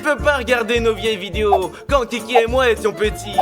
peux pas regarder nos vieilles vidéos quand Kiki et moi étions petits.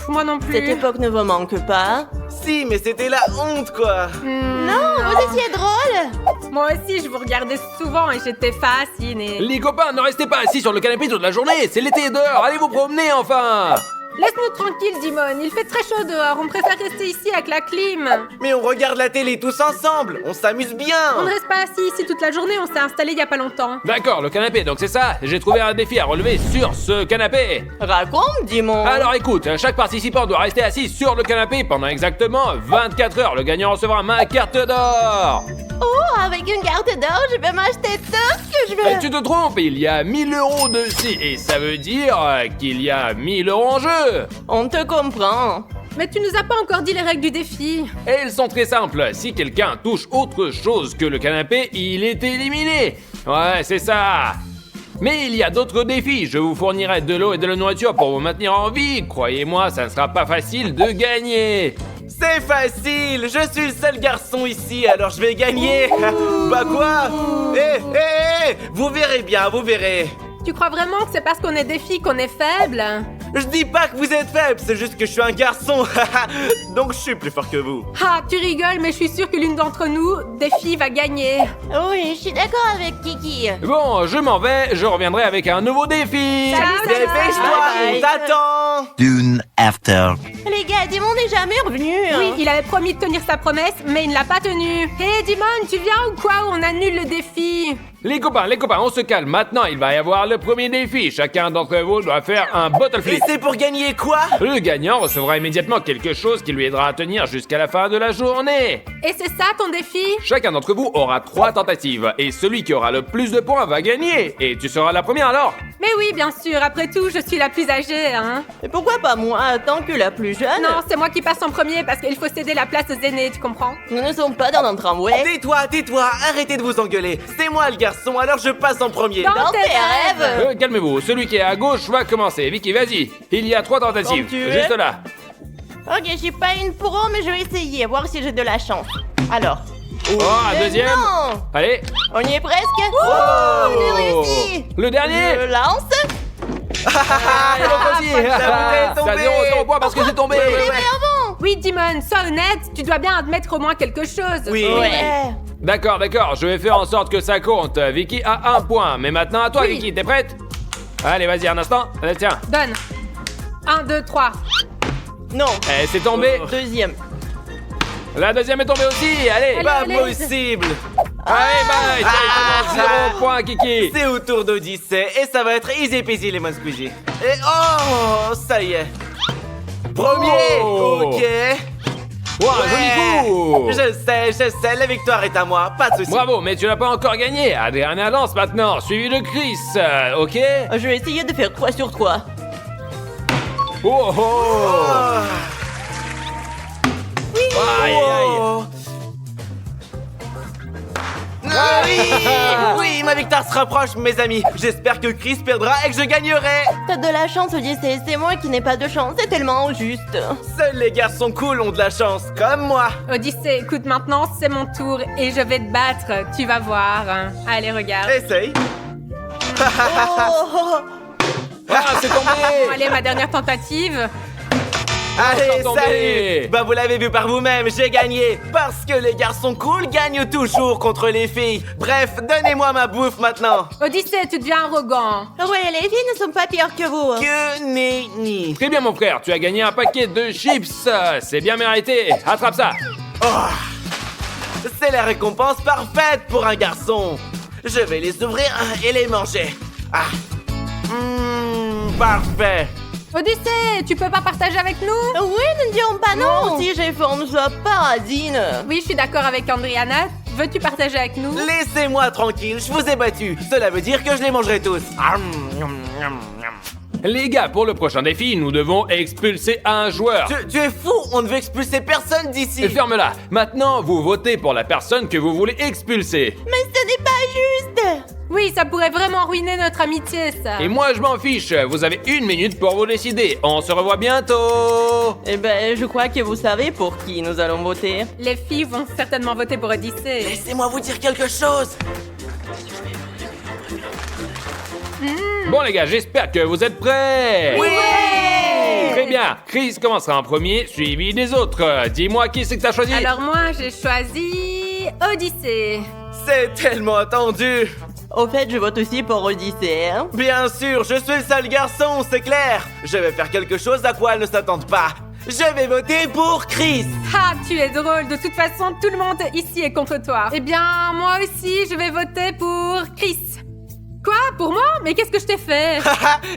Moi non plus. Cette époque ne vous manque pas? Si, mais c'était la honte, quoi. Non, vous étiez drôle. Moi aussi, je vous regardais souvent et j'étais fascinée. Les copains, ne restez pas assis sur le canapé toute la journée, c'est l'été dehors, allez vous promener enfin. Laisse-nous tranquille, Dimon. Il fait très chaud dehors. On préfère rester ici avec la clim. Mais on regarde la télé tous ensemble, on s'amuse bien. On ne reste pas assis ici toute la journée. On s'est installé il y a pas longtemps. D'accord, le canapé, donc c'est ça. J'ai trouvé un défi à relever sur ce canapé. Raconte, Dimon. Alors écoute, chaque participant doit rester assis sur le canapé pendant exactement 24 heures. Le gagnant recevra ma carte d'or. Oh, avec une carte d'or, je peux m'acheter tout ce que je veux. Tu te trompes, il y a 1000 € dessus. Et ça veut dire qu'il y a 1000 € en jeu. On te comprend. Mais tu nous as pas encore dit les règles du défi. Et elles sont très simples. Si quelqu'un touche autre chose que le canapé, il est éliminé. Ouais, c'est ça. Mais il y a d'autres défis. Je vous fournirai de l'eau et de la nourriture pour vous maintenir en vie. Croyez-moi, ça ne sera pas facile de gagner. C'est facile, je suis le seul garçon ici, alors je vais gagner. Bah quoi? Vous verrez bien, vous verrez. Tu crois vraiment que c'est parce qu'on est des filles qu'on est faible? Je dis pas que vous êtes faible, c'est juste que je suis un garçon. Donc je suis plus fort que vous. Ah, tu rigoles, mais je suis sûre que l'une d'entre nous, des filles, va gagner. Oui, je suis d'accord avec Kiki. Bon, je m'en vais. Je reviendrai avec un nouveau défi. Salut, Dépêche-toi, Bye on t'attend. Soon after. Les gars, Dimon n'est jamais revenu. Oui, il avait promis de tenir sa promesse, mais il ne l'a pas tenue. Hé, Dimon, tu viens ou quoi? On annule le défi. Les copains, on se calme. Maintenant, il va y avoir le premier défi. Chacun d'entre vous doit faire un bottle Et flip. c'est pour gagner quoi? Le gagnant recevra immédiatement quelque chose qui lui aidera à tenir jusqu'à la fin de la journée. Et c'est ça ton défi? Chacun d'entre vous aura 3 tentatives. Et celui qui aura le plus de points va gagner. Et tu seras la première alors. Mais oui, bien sûr, après tout, je suis la plus âgée, hein. Et pourquoi pas moi, tant que la plus jeune? Non, c'est moi qui passe en premier parce qu'il faut céder la place aux aînés, tu comprends? Nous ne sommes pas dans notre tramway. Tais-toi, arrêtez de vous engueuler. C'est moi le garçon, alors je passe en premier. Dans tes rêves. Calmez-vous, celui qui est à gauche va commencer. Vicky, vas-y. Il y a 3 tentatives. Comme tu veux. Juste là. Ok, je suis pas une pro, mais je vais essayer, voir si j'ai de la chance. Alors. Oh, un deuxième. Non, Allez. on y est presque. Oh, j'ai réussi. Le dernier. Je lance. Ah, et l'autre aussi. bouteille est Ça tombée. 0 points parce que c'est tombé. Oui, Dimon, sois honnête, tu dois bien admettre au moins quelque chose. Oui. Ouais. D'accord, je vais faire en sorte que ça compte. Vicky a 1 point. Mais maintenant à toi, Oui. Vicky, t'es prête? Allez, vas-y, un instant. Tiens. Donne. 1, 2, 3. Non. Eh, c'est tombé. Deuxième. La deuxième est tombée aussi. Allez. Allez. Pas possible. Allez, bye. Tiens, 0 points, Kiki. C'est au tour d'Odyssée et ça va être easy peasy lemon squeezy. Et oh, ça y est. Premier, Oh. ok. Wow, joli coup. Je sais, la victoire est à moi, pas de soucis. Bravo, mais tu n'as pas encore gagné. Adriana lance maintenant, suivi de Chris. Ok? Je vais essayer de faire 3 sur 3. Oh oh. Oh. Aïe, aïe. Oh. Ah oui, oui, ma victoire se rapproche, mes amis. J'espère que Chris perdra et que je gagnerai. T'as de la chance, Odyssée. C'est moi qui n'ai pas de chance. C'est tellement juste. Seuls les garçons cool ont de la chance, comme moi. Odyssée, écoute, maintenant c'est mon tour et je vais te battre. Tu vas voir. Allez, regarde. Essaye. Oh. Ah, c'est tombé. Allez, ma dernière tentative. Allez, Sans tomber. salut. Bah vous l'avez vu par vous-même, j'ai gagné. Parce que les garçons cool gagnent toujours contre les filles. Bref, donnez-moi ma bouffe maintenant. Odyssée, tu deviens arrogant. Ouais, les filles ne sont pas pires que vous. Que nenni. Très bien, mon frère, tu as gagné un paquet de chips. C'est bien mérité. Attrape ça. C'est la récompense parfaite pour un garçon. Je vais les ouvrir et les manger. Ah. Parfait. Odyssée, tu peux pas partager avec nous? Oui, ne dirons pas non. Si j'ai faim, ne sois pas radine. Oui, je suis d'accord avec Andriana. Veux-tu partager avec nous? Laissez-moi tranquille, je vous ai battu. Cela veut dire que je les mangerai tous. Les gars, pour le prochain défi, nous devons expulser un joueur. Tu es fou, on ne veut expulser personne d'ici. Ferme-la. Maintenant, vous votez pour la personne que vous voulez expulser. Mais ce n'est pas juste. Oui, ça pourrait vraiment ruiner notre amitié, ça. Et moi, je m'en fiche. Vous avez 1 minute pour vous décider. On se revoit bientôt. Eh ben, je crois que vous savez pour qui nous allons voter. Les filles vont certainement voter pour Odyssée. Laissez-moi vous dire quelque chose. Bon, Bon les gars, j'espère que vous êtes prêts. Oui! Très bien, Chris commencera en premier, suivi des autres. Dis-moi qui c'est que t'as choisi. Alors moi, j'ai choisi Odyssée. C'est tellement attendu. Au fait, je vote aussi pour Odyssée, hein. Bien sûr, je suis le seul garçon, c'est clair. Je vais faire quelque chose à quoi elles ne s'attendent pas. Je vais voter pour Chris. Ah, tu es drôle. De toute façon, tout le monde ici est contre toi. Eh bien, moi aussi, je vais voter pour Chris. Quoi? Pour moi? Mais qu'est-ce que je t'ai fait?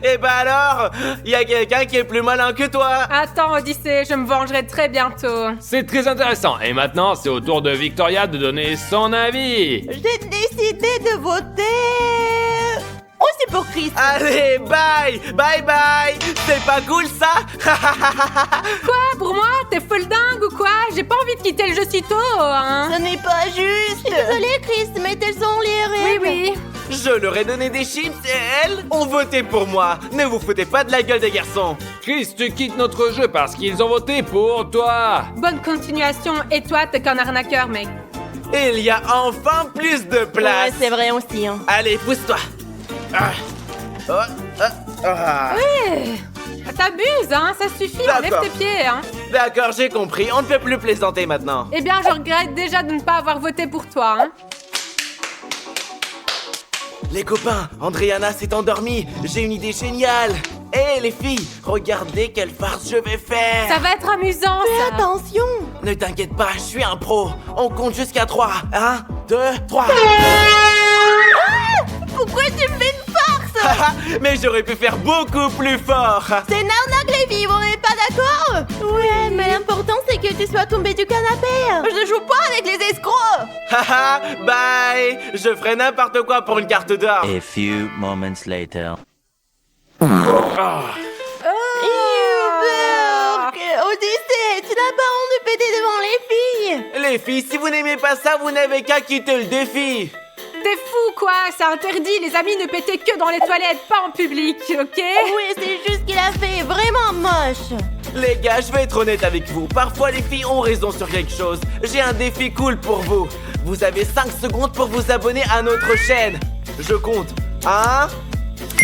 Et bah alors, il y a quelqu'un qui est plus malin que toi. Attends, Odyssée, je me vengerai très bientôt. C'est très intéressant. Et maintenant, c'est au tour de Victoria de donner son avis. J'ai décidé de voter aussi pour Chris. Allez, bye, bye bye. C'est pas cool ça? Quoi? Pour moi? T'es folle dingue ou quoi? J'ai pas envie de quitter le jeu si tôt, hein? Ce n'est pas juste. Je suis désolée, Chris, mais telles sont les Oui, règles. oui. Je leur ai donné des chips et elles ont voté pour moi. Ne vous foutez pas de la gueule des garçons. Chris, tu quittes notre jeu parce qu'ils ont voté pour toi. Bonne continuation. Et toi, t'es qu'un arnaqueur, mec. Il y a enfin plus de place. Ouais, c'est vrai aussi, hein. Allez, pousse-toi. Ah. Oh, ah, ah. T'abuses, hein? Ça suffit, enlève D'accord. tes pieds, hein? D'accord, j'ai compris. On ne peut plus plaisanter maintenant. Eh bien, je regrette déjà de ne pas avoir voté pour toi, hein? Les copains, Andriana s'est endormie. J'ai une idée géniale. Hé les filles, regardez quelle farce je vais faire. Ça va être amusant, Fais ça. attention. Ne t'inquiète pas, je suis un pro. On compte jusqu'à 3. 1, 2, 3. Pourquoi tu me fais une farce? Mais j'aurais pu faire beaucoup plus fort. C'est une arnaque, les filles, on n'est pas d'accord? Ouais, mais l'important c'est que tu sois tombé du canapé. Je joue pas avec les escrocs. Haha, bye. Je ferai n'importe quoi pour une carte d'or. A few moments later. Odyssée, tu n'as pas honte de péter devant les filles? Les filles, si vous n'aimez pas ça, vous n'avez qu'à quitter le défi. T'es fou, quoi? C'est interdit. Les amis ne pétaient que dans les toilettes, pas en public, ok? Oui, c'est juste qu'il a fait vraiment moche. Les gars, je vais être honnête avec vous. Parfois, les filles ont raison sur quelque chose. J'ai un défi cool pour vous. Vous avez 5 secondes pour vous abonner à notre chaîne. Je compte. 1,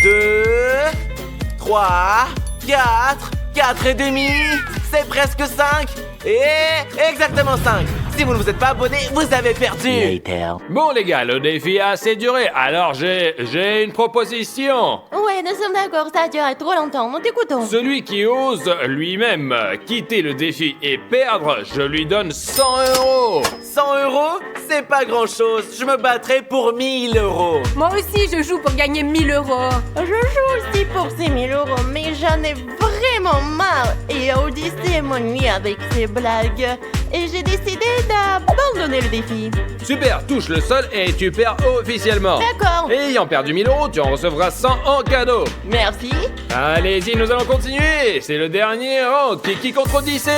2, 3, 4, 4 et demi. C'est presque 5. Et exactement 5. Si vous ne vous êtes pas abonné, vous avez perdu. Later. Bon les gars, le défi a assez duré, alors j'ai une proposition. Ouais, nous sommes d'accord, ça a duré trop longtemps, nous t'écoutons. Celui qui ose lui-même quitter le défi et perdre, je lui donne 100 €. 100 €, c'est pas grand chose. Je me battrai pour 1000 €. Moi aussi, je joue pour gagner 1000 €. Je joue aussi pour ces 1000 €, mais j'en ai vraiment marre. Et Odyssée m'ennuie avec ses blagues. Et j'ai décidé d'abandonner le défi. Super, touche le sol et tu perds officiellement. D'accord. Et ayant perdu 1000 €, tu en recevras 100 en cadeau. Merci. Allez-y, nous allons continuer. C'est le dernier round. Kiki contre Odyssée.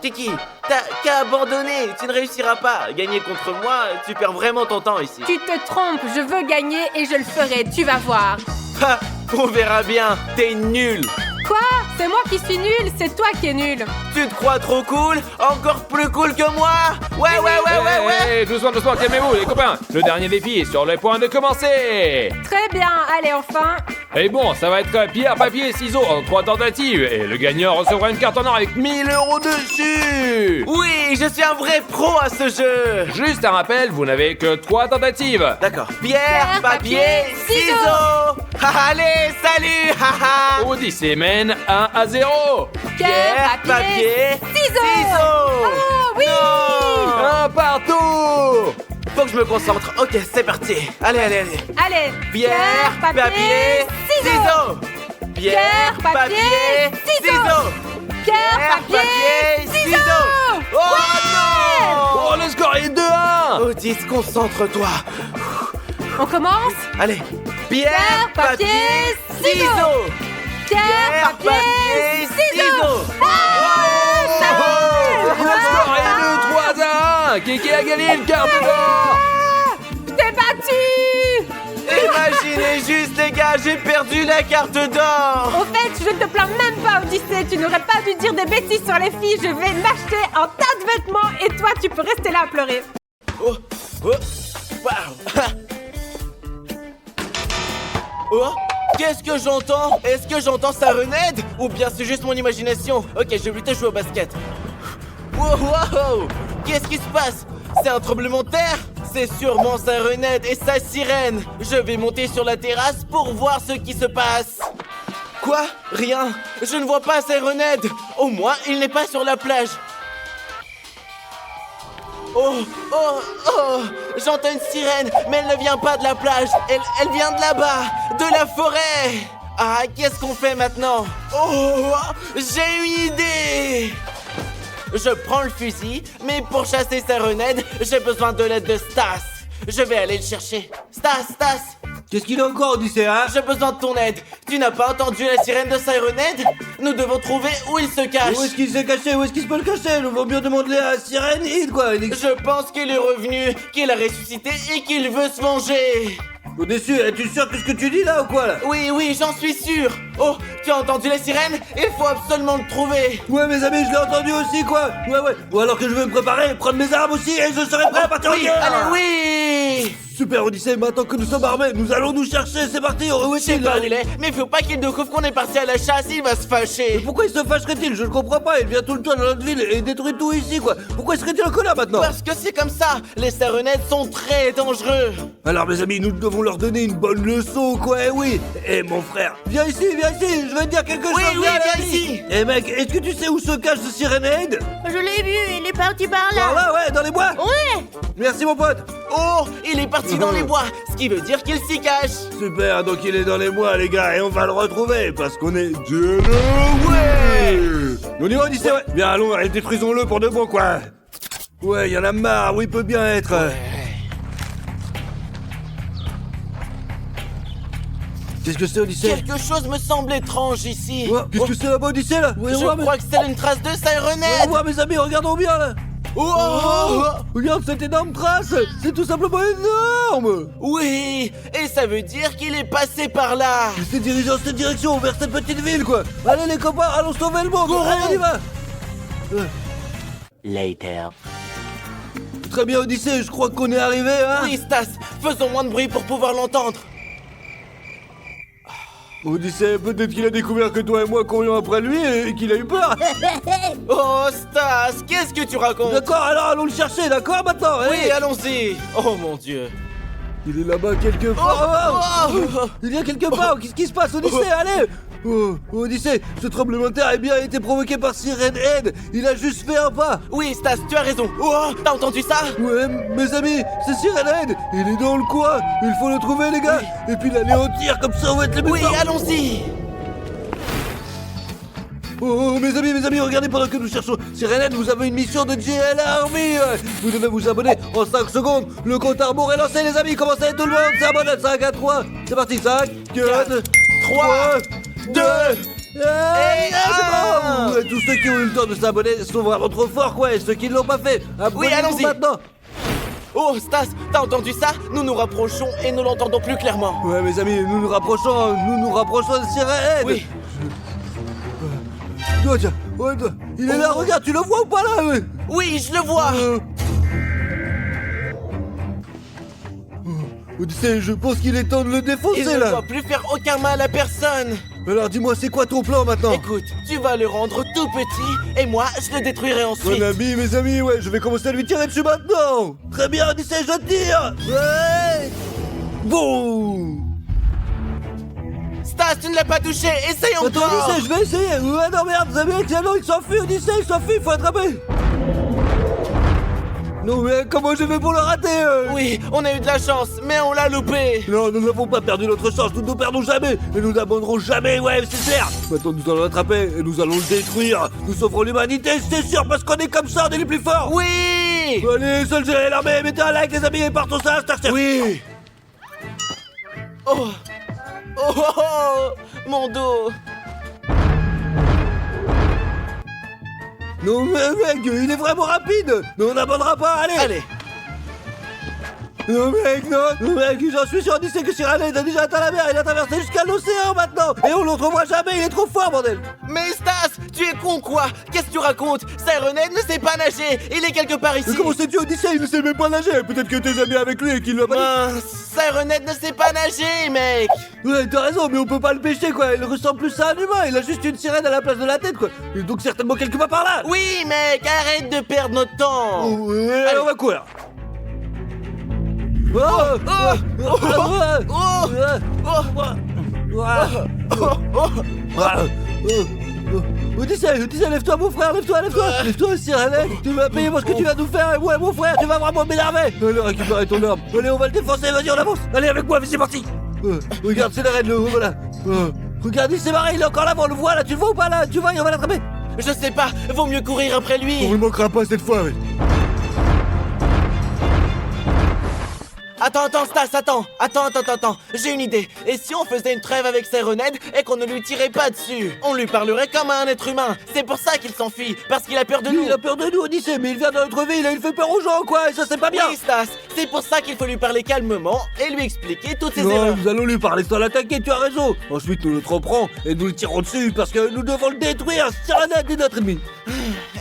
Kiki, t'as qu'à abandonner. Tu ne réussiras pas. Gagner contre moi, tu perds vraiment ton temps ici. Tu te trompes, je veux gagner et je le ferai, tu vas voir. Ha, on verra bien. T'es nul. Quoi? C'est moi qui suis nulle, c'est toi qui es nul. Tu te crois trop cool? Encore plus cool que moi? Ouais. Hey, doucement, calmez-vous les copains. Le dernier défi est sur le point de commencer. Très bien, allez enfin. Et bon, ça va être pierre, papier, ciseaux en 3 tentatives. Et le gagnant recevra une carte en or avec 1000 € dessus. Oui, je suis un vrai pro à ce jeu. Juste un rappel, vous n'avez que 3 tentatives. D'accord. Pierre, papier, ciseaux. Allez, salut. Odyssée mène 1 à 0. Pierre, papier, ciseaux. Oh oui. Non. Un partout. Faut que je me concentre. Ok, c'est parti. Allez. Allez, Pierre, papier, ciseaux. Pierre, papier, ciseaux. Pierre, papier, ciseaux. Oh non. Oh, le score est 2-1. Odyssée, concentre-toi. On commence? Allez. Pierre, papier, ciseaux. Pierre, papier, ciseaux. Le score est 2-3-1. Kiki a gagné une carte d'or. Je t'ai battu. Imaginez juste les gars, j'ai perdu la carte d'or. Au fait, je ne te plains même pas, Odyssée. Tu n'aurais pas dû dire des bêtises sur les filles. Je vais m'acheter un tas de vêtements et toi, tu peux rester là à pleurer. Oh, waouh. Oh, qu'est-ce que j'entends? Est-ce que j'entends Sirenhead? Ou bien c'est juste mon imagination? Ok, je vais plutôt jouer au basket. Wow, wow! Qu'est-ce qui se passe? C'est un tremblement de terre? C'est sûrement Sirenhead et sa sirène. Je vais monter sur la terrasse pour voir ce qui se passe. Quoi? Rien. Je ne vois pas Sirenhead. Au moins, il n'est pas sur la plage. Oh, oh, oh! J'entends une sirène, mais elle ne vient pas de la plage. Elle vient de là-bas, de la forêt. Ah, qu'est-ce qu'on fait maintenant? Oh, j'ai une idée! Je prends le fusil, mais pour chasser Sirenhead, j'ai besoin de l'aide de Stas. Je vais aller le chercher. Stas! Qu'est-ce qu'il a encore, Odyssée, hein? J'ai besoin de ton aide. Tu n'as pas entendu la sirène de Sirenhead? Nous devons trouver où il se cache. Où est-ce qu'il s'est caché? Où est-ce qu'il se peut le cacher? Nous vaut mieux demander à Sirenhead, quoi. Je pense qu'il est revenu, qu'il a ressuscité et qu'il veut se venger. Odyssée, es-tu sûr que ce que tu dis là ou quoi là? Oui, j'en suis sûr. Oh, tu as entendu la sirène? Il faut absolument le trouver. Ouais, mes amis, je l'ai entendu aussi, quoi. Ouais. Ou alors que je vais me préparer, prendre mes armes aussi et je serai prêt à partir en Oui, guerre. allez, oui. Super, Odyssée, maintenant que nous sommes armés, nous allons nous chercher, c'est parti. Où Je sais pas où il est, mais faut pas qu'il découvre qu'on est parti à la chasse, il va se fâcher. Pourquoi il se fâcherait-il? Je ne comprends pas, il vient tout le temps dans notre ville et détruit tout ici, quoi. Pourquoi serait-il en colère maintenant? Parce que c'est comme ça, les Sirenhead sont très dangereux. Alors mes amis, nous devons leur donner une bonne leçon, quoi, eh oui. Eh mon frère, viens ici, je vais te dire quelque chose. Oui, allez, viens ici. Eh mec, est-ce que tu sais où se cache ce Sirenhead? Je l'ai vu, il est parti par là. Par là, ouais, dans les bois. Ouais. Merci mon pote. Oh, il est parti dans les bois, ce qui veut dire qu'il s'y cache. Super, donc il est dans les bois les gars, et on va le retrouver, parce qu'on est ouais. On y va Odyssée, ouais. Bien allons, et détruisons-le pour de bon, quoi. Ouais, y en a marre, où il peut bien être. Qu'est-ce que c'est Odyssée? Quelque chose me semble étrange ici. Ouais, qu'est-ce que c'est là-bas Odyssée là? Ouais, Je ouais, mais- crois que c'est une trace de Sirenhead. Ouais, mes amis, regardons bien là. Oh, Regarde cette énorme trace. C'est tout simplement énorme. oui, et ça veut dire qu'il est passé par là. Il s'est dirigé dans cette direction, vers cette petite ville quoi. Allez les copains, allons sauver le monde. Courons. Allez, on y va. Later. Très bien Odyssée, je crois qu'on est arrivé hein. Oui, Stas, faisons moins de bruit pour pouvoir l'entendre. Odyssée, peut-être qu'il a découvert que toi et moi courions après lui et qu'il a eu peur. Oh, Stas, qu'est-ce que tu racontes? D'accord, alors allons le chercher, d'accord maintenant. Oui, allez. allons-y. Oh mon Dieu. Il est là-bas quelque part. Oh. Il y a quelque part. Qu'est-ce qui se passe Odyssée, allez. Oh, Odyssée, ce tremblement de terre a bien été provoqué par Sirenhead. Il a juste fait un pas. Oui, Stas, tu as raison. Oh, t'as entendu ça? Ouais, mes amis, c'est Sirenhead. Il est dans le coin. Il faut le trouver, les gars. Et puis l'anéantir, comme ça on va être les Oui, méchants. allons-y. Oh, mes amis, regardez pendant que nous cherchons Sirenhead, vous avez une mission de GL Army. Vous devez vous abonner en 5 secondes. Le compte à rebours est lancé, les amis. Commencez tout le monde. C'est abonné. 5 à 3. C'est parti. 5, 4, 3, 2, et c'est bon. Tous ceux qui ont eu le temps de s'abonner sont vraiment trop forts, quoi. Et ceux qui ne l'ont pas fait, abonnez-vous allons-y. maintenant. Oh, Stas, t'as entendu ça? Nous nous rapprochons et nous l'entendons plus clairement. Ouais, mes amis, nous nous rapprochons de Sirenhead. Oui. Oh, tiens, ouais, il est là, regarde, tu le vois ou pas là ouais. Oui, je le vois. Odyssée, je pense qu'il est temps de le Il défoncer ne là. doit plus faire aucun mal à personne. Alors dis-moi, c'est quoi ton plan maintenant? Écoute, tu vas le rendre tout petit et moi, je le détruirai ensuite. Mon ami, mes amis, ouais, je vais commencer à lui tirer dessus maintenant. Très bien, Odyssée, je tire. Ouais. Boum. Stas, tu ne l'as pas touché. Essaye Attends, encore. Odyssée, je vais essayer. Ouais, non, merde, vous avez tiens, non, il s'enfuit, Odyssée, il s'enfuit, il faut attraper. Non, mais comment je vais pour le rater Oui, on a eu de la chance, mais on l'a loupé. Non, nous n'avons pas perdu notre chance, nous ne perdons jamais. Et nous n'abandonnerons jamais, ouais, c'est clair. Maintenant, nous allons l'attraper et nous allons le détruire. Nous sauverons l'humanité, c'est sûr, parce qu'on est comme ça, on est les plus forts. Oui. Allez, seul gérer l'armée, mettez un like, les amis, et partons ça, Starship. Oui. Oh. Oh, oh, oh. Mon dos. Non, mais mec, il est vraiment rapide. Mais on n'abandonnera pas, allez. Allez. Non mec, non mec, j'en suis sûr, Odyssée, que Sirenade a déjà atteint la mer, il a traversé jusqu'à l'océan maintenant. Et on le retrouvera jamais, il est trop fort, bordel. Mais Stas, tu es con quoi? Qu'est-ce que tu racontes? Sirenhead ne sait pas nager, il est quelque part ici. Mais comment sais-tu, Odyssée? Il ne sait même pas nager. Peut-être que t'es ami avec lui et qu'il l'a pas dit. Sirenhead ne sait pas nager, mec. Ouais, t'as raison, mais on peut pas le pêcher, quoi. Il ressemble plus à un humain, il a juste une sirène à la place de la tête, quoi. Et donc certainement quelque part par là. Oui, mec, arrête de perdre notre temps. Ouais, Allez. on va courir. Odyssée, lève-toi mon frère, lève-toi Sirenade, tu vas payer pour ce que tu vas nous faire, ouais mon frère, tu vas vraiment m'énerver. Allez, récupérer ton arme, allez on va le défoncer, vas-y on avance, allez avec moi, c'est parti. Regarde, c'est la reine, voilà. Regarde, il s'est barré, il est encore là, on le voit là, tu le vois ou pas là, tu vois, on va l'attraper. Je sais pas, vaut mieux courir après lui. On ne manquera pas cette fois, oui. Attends, Stas, attends. J'ai une idée. Et si on faisait une trêve avec Sirenhead et qu'on ne lui tirait pas dessus? On lui parlerait comme à un être humain. C'est pour ça qu'il s'enfuit, parce qu'il a peur de nous. Il a peur de nous, Odyssée, mais il vient dans notre ville et il fait peur aux gens, quoi, et ça c'est pas bien. Oui, Stas, c'est pour ça qu'il faut lui parler calmement et lui expliquer toutes ses Non, erreurs. nous allons lui parler sans l'attaquer, tu as raison. Ensuite, nous le tromperons et nous le tirons dessus parce que nous devons le détruire. Sirenhead est notre ennemi.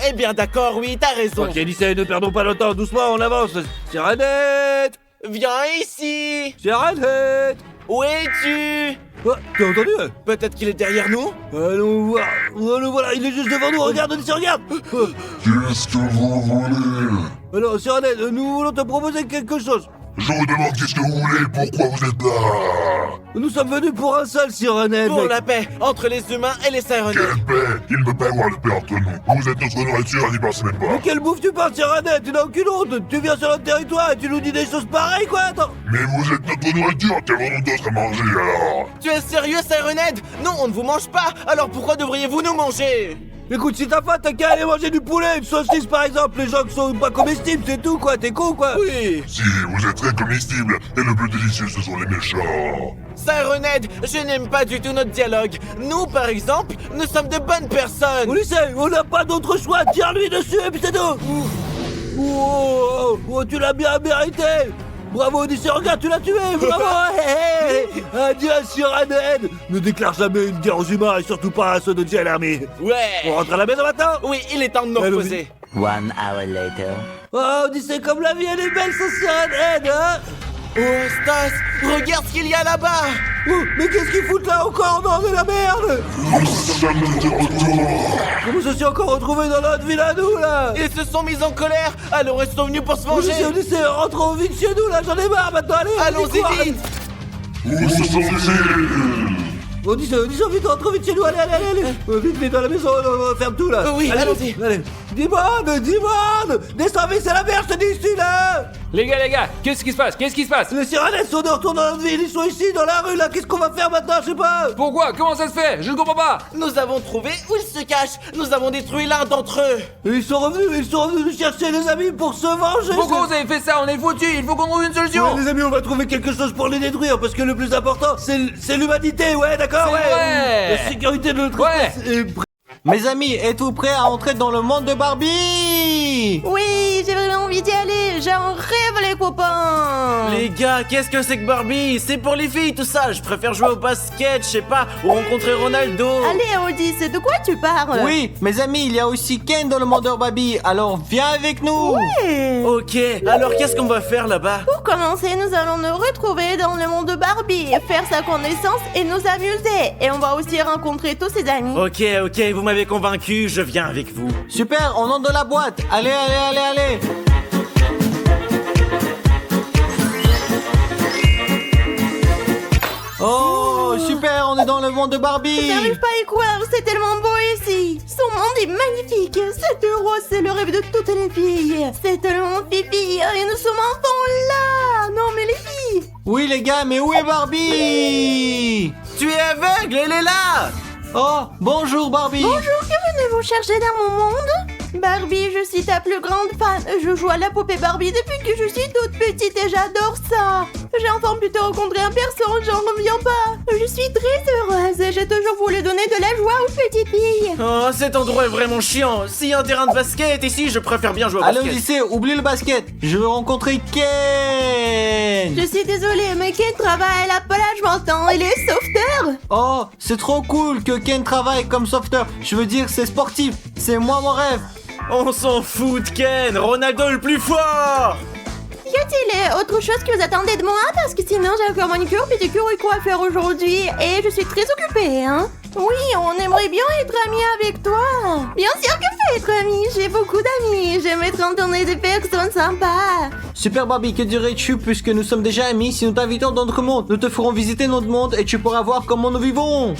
Eh bien d'accord, oui, t'as raison. Ok, Odyssée, ne perdons pas le temps, doucement, on avance. Sirenhead, Viens ici. Sirenhead. Où es-tu? Oh, t'as entendu? Peut-être qu'il est derrière nous? Allons voir. Oh, le voilà, il est juste devant nous, regarde, Odyssée, regarde. Qu'est-ce que vous voulez? Alors, Sirenhead, nous voulons te proposer quelque chose. Je vous demande qu'est-ce que vous voulez, pourquoi vous êtes là? Nous sommes venus pour un seul, Sirenhead. Pour mec. la paix entre les humains et les Sirenhead. Quelle paix? Il ne peut pas y avoir de paix entre nous. Vous êtes notre nourriture, n'y pensez même Mais pas. quelle bouffe tu parles, Sirenhead? Tu n'as aucune honte. Tu viens sur notre territoire et tu nous dis des choses pareilles, quoi. Attends. Mais vous êtes notre nourriture, qu'avons-nous d'autre à manger alors? Tu es sérieux, Sirenhead? Non, on ne vous mange pas. Alors pourquoi devriez-vous nous manger? Écoute, si t'as faim, t'as qu'à aller manger du poulet, une saucisse par exemple, les gens qui sont pas comestibles, c'est tout quoi, t'es con quoi. Oui. Si, vous êtes très comestibles, et le plus délicieux, ce sont les méchants. Sirenhead, je n'aime pas du tout notre dialogue. Nous, par exemple, nous sommes de bonnes personnes. Odyssée, on n'a pas d'autre choix, tire-lui dessus et puis c'est tout. Oh, tu l'as bien mérité. Bravo Odyssée, regarde, tu l'as tué, bravo. Adieu Sirenhead. Ne déclare jamais une guerre aux humains et surtout pas à ceux de JL Army. On Ouais. rentre à la maison maintenant. Oui, il est temps de nous Allons-y. reposer. 1 hour later. Oh, Odyssée, comme la vie elle est belle sans Sirenhead, hein. Oh, Stas, regarde ce qu'il y a là-bas. Oh, mais qu'est-ce qu'ils foutent là encore? Non, mais la merde. Nous sommes de retour. Comment je suis encore retrouvé dans notre ville à nous là? Ils se sont mis en colère, alors ils sont venus pour se Odyssée, venger. Odyssée, rentrons vite chez nous là, j'en ai marre maintenant, allez. Allons-y cours. vite. Où sont-ils? Odyssée, vite, rentre vite chez nous, allez. Vite, dans la maison, on ferme tout là. Oui, Allez, allons-y. Allez, Dimon, descends vite, c'est la merde, je te dis ici là. Les gars, qu'est-ce qui se passe? Les Sirenhead sont de retour dans notre ville, ils sont ici, dans la rue là, qu'est-ce qu'on va faire maintenant, je sais pas. Pourquoi? Comment ça se fait? Je ne comprends pas! Nous avons trouvé où ils se cachent. Nous avons détruit l'un d'entre eux. Et ils sont revenus nous chercher les amis pour se venger. Pourquoi vous avez fait ça? On est foutus! Il faut qu'on trouve une solution! Ouais, les amis, on va trouver quelque chose pour les détruire parce que le plus important, c'est l'humanité, ouais, d'accord, C'est ouais. vrai. La sécurité de notre Ouais. espèce est Mes amis, êtes-vous prêts à entrer dans le monde de Barbie? Oui, j'ai vraiment envie d'y aller. J'en rêve, les copains. Les gars, qu'est-ce que c'est que Barbie? C'est pour les filles tout ça. Je préfère jouer au basket, je sais pas, ou rencontrer Ronaldo. Allez, Odyssée, de quoi tu parles? Oui, mes amis, il y a aussi Ken dans le monde de Barbie, alors viens avec nous! Ouais. Ok, alors qu'est-ce qu'on va faire là-bas? Pour commencer, nous allons nous retrouver dans le monde de Barbie, faire sa connaissance et nous amuser. Et on va aussi rencontrer tous ses amis. Ok, vous m'avez convaincu, je viens avec vous. Super, on entre dans la boîte! Allez! Oh, super, on est dans le monde de Barbie! J'arrive pas à y croire, c'est tellement beau ici. Son monde est magnifique. Cette rose, c'est le rêve de toutes les filles. C'est tellement fifi et nous sommes enfants là. Non mais les filles. Oui les gars, mais où est Barbie? Tu es aveugle, elle est là! Oh, bonjour Barbie! Bonjour, que venez-vous chercher dans mon monde? Barbie, je suis ta plus grande fan. Je joue à la poupée Barbie depuis que je suis toute petite et j'adore ça. J'ai enfin pu te rencontrer en personne, j'en reviens pas. Je suis très heureuse. J'ai toujours voulu donner de la joie aux petites filles. Oh, cet endroit est vraiment chiant. S'il y a un terrain de basket ici, je préfère bien jouer au Allez, basket. Odyssée, oublie le basket. Je veux rencontrer Ken. Je suis désolée, mais Ken travaille à la plage maintenant. Il est sauveteur. Oh, c'est trop cool que Ken travaille comme sauveteur. Je veux dire, c'est sportif. C'est moi mon rêve. On s'en fout de Ken. Ronaldo le plus fort. Y a-t-il autre chose que vous attendez de moi? Parce que sinon j'ai encore manicure, pédicure et quoi à faire aujourd'hui. Et je suis très occupée, hein. Oui, on aimerait bien être amis avec toi. Bien sûr que je peux être amie. J'ai beaucoup d'amis. J'aime être entourée de personnes sympas. Super Barbie, que dirais-tu puisque nous sommes déjà amis? Si nous t'invitons dans notre monde, nous te ferons visiter notre monde et tu pourras voir comment nous vivons.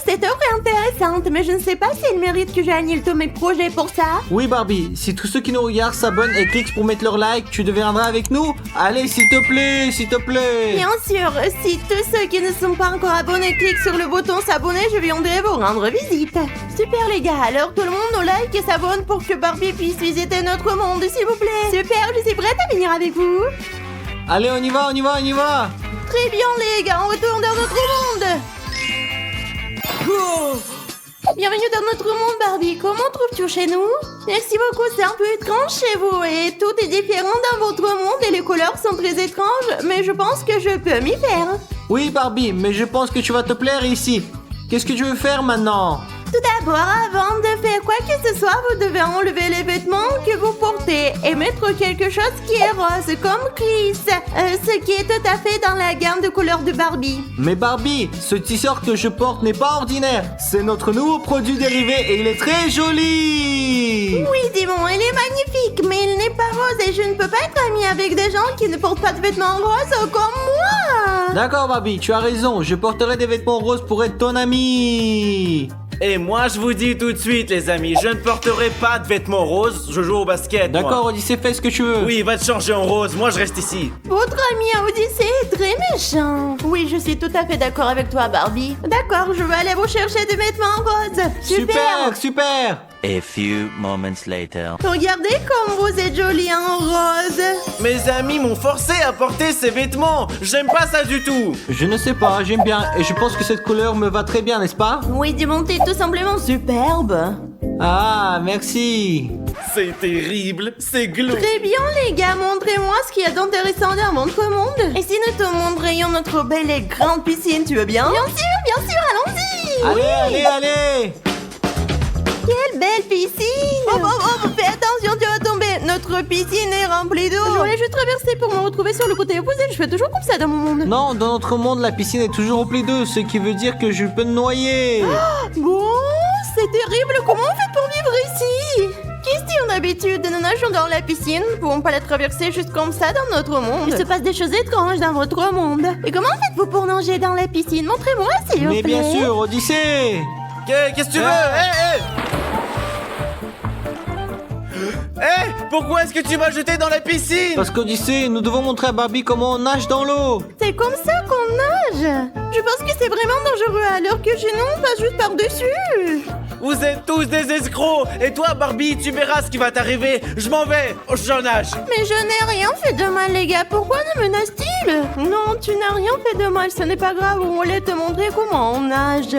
Cette offre est intéressante, mais je ne sais pas si elle mérite que j'annule tous mes projets pour ça. Oui Barbie, si tous ceux qui nous regardent s'abonnent et cliquent pour mettre leur like, tu deviendras avec nous. Allez, s'il te plaît, s'il te plaît. Bien sûr, si tous ceux qui ne sont pas encore abonnés cliquent sur le bouton s'abonner, je viendrai vous rendre visite. Super les gars, alors tout le monde nous like et s'abonne pour que Barbie puisse visiter notre monde, s'il vous plaît. Super, je suis prête à venir avec vous. Allez, on y va, on y va, on y va. Très bien les gars, on retourne dans notre monde. Bienvenue dans notre monde Barbie, comment trouves-tu chez nous? Merci beaucoup, c'est un peu étrange chez vous et tout est différent dans votre monde et les couleurs sont très étranges, mais je pense que je peux m'y faire. Oui Barbie, mais je pense que tu vas te plaire ici. Qu'est-ce que tu veux faire maintenant? Tout d'abord, avant de faire quoi que ce soit, vous devez enlever les vêtements que vous portez et mettre quelque chose qui est rose, comme Chris, ce qui est tout à fait dans la gamme de couleurs de Barbie. Mais Barbie, ce t-shirt que je porte n'est pas ordinaire. C'est notre nouveau produit dérivé et il est très joli. Oui, Dimon, il est magnifique, mais il n'est pas rose et je ne peux pas être amie avec des gens qui ne portent pas de vêtements roses comme moi. D'accord Barbie, tu as raison, je porterai des vêtements roses pour être ton ami. Et moi, je vous dis tout de suite, les amis, je ne porterai pas de vêtements roses. Je joue au basket. moi. D'accord Odyssée, fais ce que tu veux. Oui, va te changer en rose. Moi, je reste ici. Votre ami Odyssée est très méchant. Oui, je suis tout à fait d'accord avec toi, Barbie. D'accord, je vais aller vous chercher des vêtements roses. Super, super. A few moments later. Regardez comme vous êtes jolie en rose. Mes amis m'ont forcé à porter ces vêtements. J'aime pas ça du tout. Je ne sais pas, j'aime bien et je pense que cette couleur me va très bien, n'est-ce pas? Oui, Dimon, t'es tout simplement superbe. Ah, merci. C'est terrible. C'est glauque. Très bien, les gars, montrez-moi ce qu'il y a d'intéressant dans votre monde. Et si nous te montrions notre belle et grande piscine, tu veux bien? Bien sûr, allons-y. Allez, allez, allez. Quelle belle piscine. Oh, fais attention, tu vas tomber. Notre piscine est remplie d'eau. Je voulais juste traverser pour me retrouver sur le côté opposé. Je fais toujours comme ça dans mon monde. Non, dans notre monde, la piscine est toujours remplie d'eau, ce qui veut dire que je peux me noyer. Bon, c'est terrible. Comment on fait pour vivre ici? Question d'habitude, nous nageons dans la piscine. Nous ne pouvons pas la traverser juste comme ça dans notre monde. Il se passe des choses étranges dans votre monde. Et comment faites-vous pour nager dans la piscine? Montrez-moi, s'il vous Mais plaît. bien sûr, Odyssée. Qu'est-ce que tu veux? Pourquoi est-ce que tu m'as jeté dans la piscine? Parce qu'Odyssée, nous devons montrer à Barbie comment on nage dans l'eau. C'est comme ça qu'on nage. Je pense que c'est vraiment dangereux alors que je non passe juste par-dessus. Vous êtes tous des escrocs. Et toi, Barbie, tu verras ce qui va t'arriver. Je m'en vais. Je nage. Mais je n'ai rien fait de mal, les gars. Pourquoi ne menace-t-il? Non, tu n'as rien fait de mal. Ce n'est pas grave. On voulait te montrer comment on nage.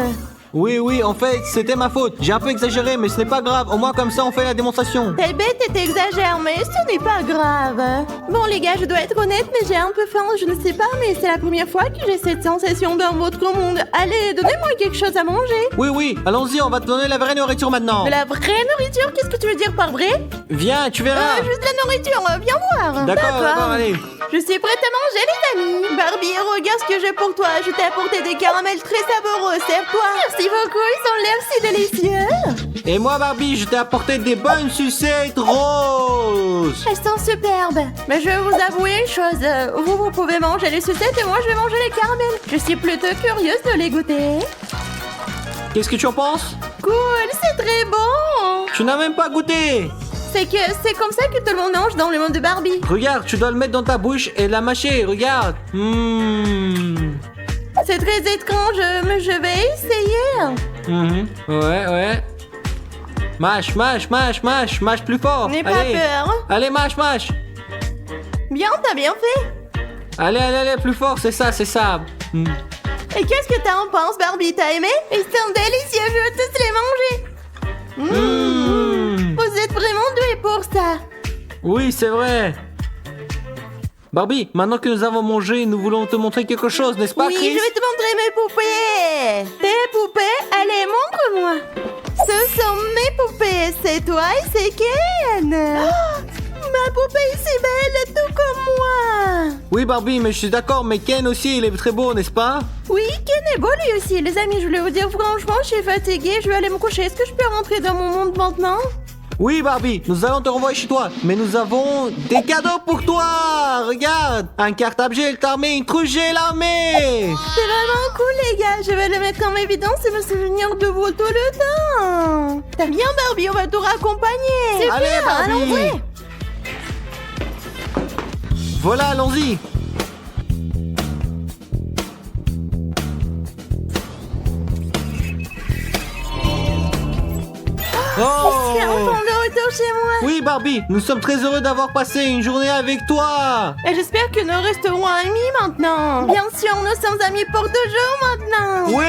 Oui, en fait, c'était ma faute. J'ai un peu exagéré, mais ce n'est pas grave. Au moins, comme ça, on fait la démonstration. T'es bête et t'exagères, mais ce n'est pas grave. Bon, les gars, je dois être honnête, mais j'ai un peu faim. Je ne sais pas, mais c'est la première fois que j'ai cette sensation dans votre monde. Allez, donnez-moi quelque chose à manger. Oui, allons-y, on va te donner la vraie nourriture maintenant. De la vraie nourriture? Qu'est-ce que tu veux dire par vrai? Viens, tu verras. Juste de la nourriture, viens voir. D'accord, allez. Je suis prête à manger, les amis. Barbie, regarde ce que j'ai pour toi. Je t'ai apporté des caramels très savoureux. Serve-toi. Merci beaucoup, ils ont l'air si délicieux. Et moi, Barbie, je t'ai apporté des bonnes sucettes roses. Elles sont superbes. Mais je vais vous avouer une chose. Vous pouvez manger les sucettes et moi, je vais manger les caramels. Je suis plutôt curieuse de les goûter. Qu'est-ce que tu en penses? Cool, c'est très bon. Tu n'as même pas goûté. C'est comme ça que tout le monde mange dans le monde de Barbie. Regarde, tu dois le mettre dans ta bouche et la mâcher, regarde. C'est très étrange, mais je vais essayer. Ouais. Mâche, mâche, mâche, mâche, mâche plus fort. N'aie pas Allez. peur. Allez, mâche, mâche. Bien, t'as bien fait. Allez, allez, allez, plus fort, c'est ça, c'est ça. Et qu'est-ce que t'en penses, Barbie? T'as aimé? Ils sont délicieux, je veux tous les manger. Vous êtes vraiment doués pour ça. Oui, c'est vrai. Barbie, maintenant que nous avons mangé, nous voulons te montrer quelque chose, n'est-ce pas, Oui, Chris? je vais te montrer mes poupées. Tes poupées, allez, montre-moi. Ce sont mes poupées, c'est toi et c'est Ken. Oh, ma poupée est si belle, tout comme moi. Oui, Barbie, mais je suis d'accord, mais Ken aussi, il est très beau, n'est-ce pas? Oui, Ken est beau lui aussi. Les amis, je voulais vous dire franchement, je suis fatiguée, je vais aller me coucher. Est-ce que je peux rentrer dans mon monde maintenant? Oui, Barbie, nous allons te renvoyer chez toi, mais nous avons des cadeaux pour toi. Regarde, un cartable gel armé, une trousse gel armée. C'est vraiment cool, les gars. Je vais le mettre en évidence et me souvenir de vous tout le temps. T'as bien, Barbie, on va tout raccompagner. Super, Allez, Barbie. allons-y. Voilà, allons-y. Je suis enfin de retour chez moi. Oui, Barbie, nous sommes très heureux d'avoir passé une journée avec toi. Et j'espère que nous resterons amis maintenant. Bien sûr, nous sommes amis pour toujours maintenant. Oui.